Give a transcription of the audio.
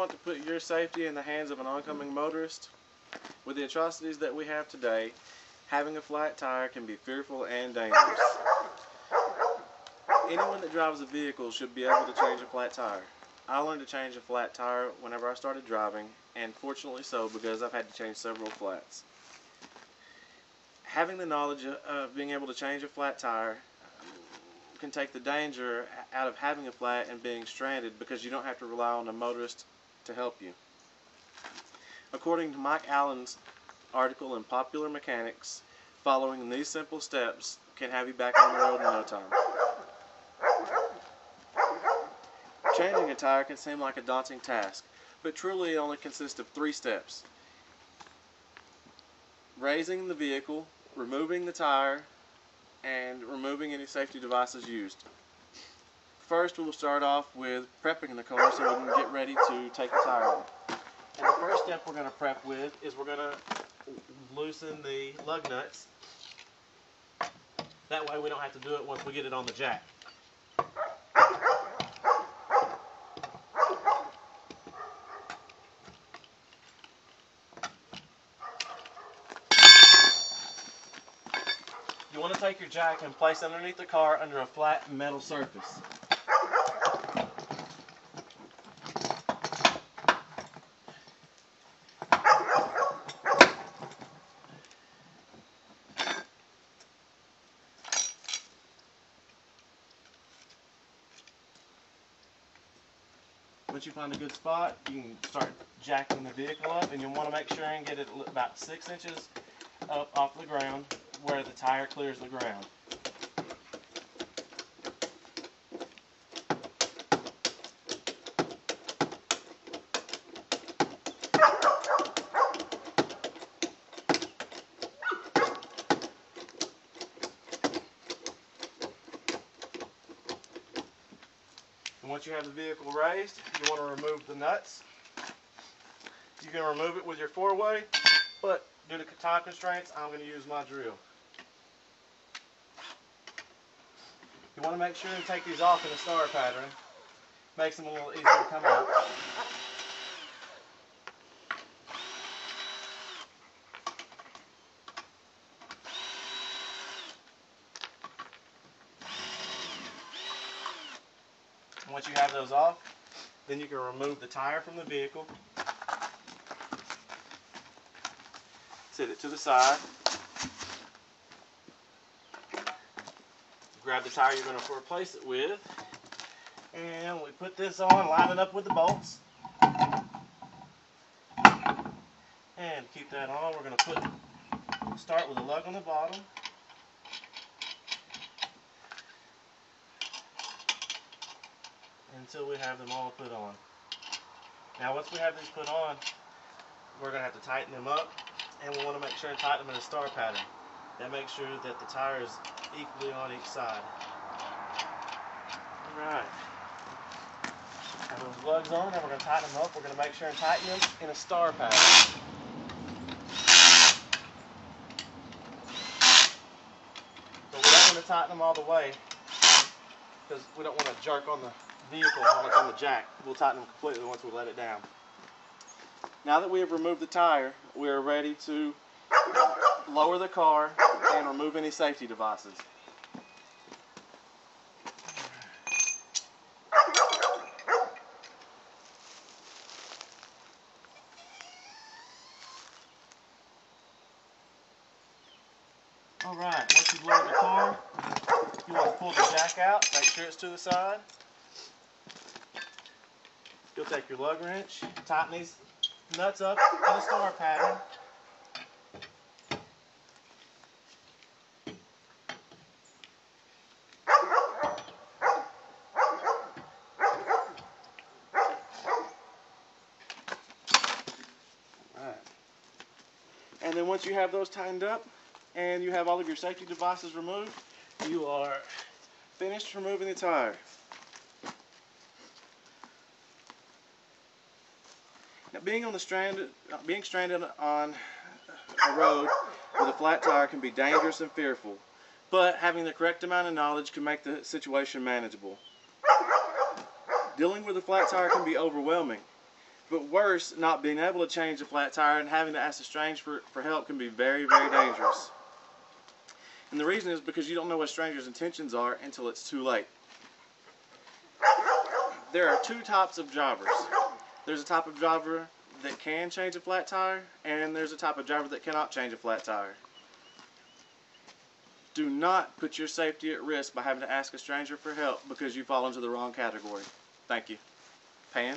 want to put your safety in the hands of an oncoming motorist, with the atrocities that we have today, having a flat tire can be fearful and dangerous. Anyone that drives a vehicle should be able to change a flat tire. I learned to change a flat tire whenever I started driving, and fortunately so, because I've had to change several flats. Having the knowledge of being able to change a flat tire can take the danger out of having a flat and being stranded, because you don't have to rely on a motorist to help you. According to Mike Allen's article in Popular Mechanics, following these simple steps can have you back on the road in no time. Changing a tire can seem like a daunting task, but truly it only consists of 3 steps. Raising the vehicle, removing the tire, and removing any safety devices used. First, we'll start off with prepping the car so we can get ready to take the tire off. And the first step we're going to prep with is we're going to loosen the lug nuts. That way we don't have to do it once we get it on the jack. You want to take your jack and place it underneath the car under a flat metal surface. Once you find a good spot, you can start jacking the vehicle up, and you want to make sure and get it about 6 inches up off the ground where the tire clears the ground. And once you have the vehicle raised, you want to remove the nuts. You can remove it with your 4-way, but due to time constraints, I'm going to use my drill. You want to make sure and take these off in a star pattern. Makes them a little easier to come out. Once you have those off, then you can remove the tire from the vehicle. Set it to the side. Grab the tire you're going to replace it with, and we put this on, line it up with the bolts, and keep that on. We're going to start with a lug on the bottom, until we have them all put on. Now once we have these put on, we're going to have to tighten them up, and we want to make sure and tighten them in a star pattern. That makes sure that the tire is equally on each side. Alright. Have those lugs on, and we're going to tighten them up. We're going to make sure and tighten them in a star pattern. But we don't want to tighten them all the way, because we don't want to jerk on the vehicle while it's on the jack. We'll tighten them completely once we let it down. Now that we have removed the tire, we are ready to lower the car and remove any safety devices. Alright, once you've lowered the car, you want to pull the jack out, make sure it's to the side. You'll take your lug wrench, tighten these nuts up in a star pattern. And then once you have those tightened up and you have all of your safety devices removed, you are finished removing the tire. Now, being stranded on a road with a flat tire can be dangerous and fearful, but having the correct amount of knowledge can make the situation manageable. Dealing with a flat tire can be overwhelming, But worse, not being able to change a flat tire and having to ask a stranger for help can be very, very dangerous. And the reason is because you don't know what a stranger's intentions are until it's too late. There are two types of drivers. There's a type of driver that can change a flat tire, and there's a type of driver that cannot change a flat tire. Do not put your safety at risk by having to ask a stranger for help because you fall into the wrong category. Thank you. Pan?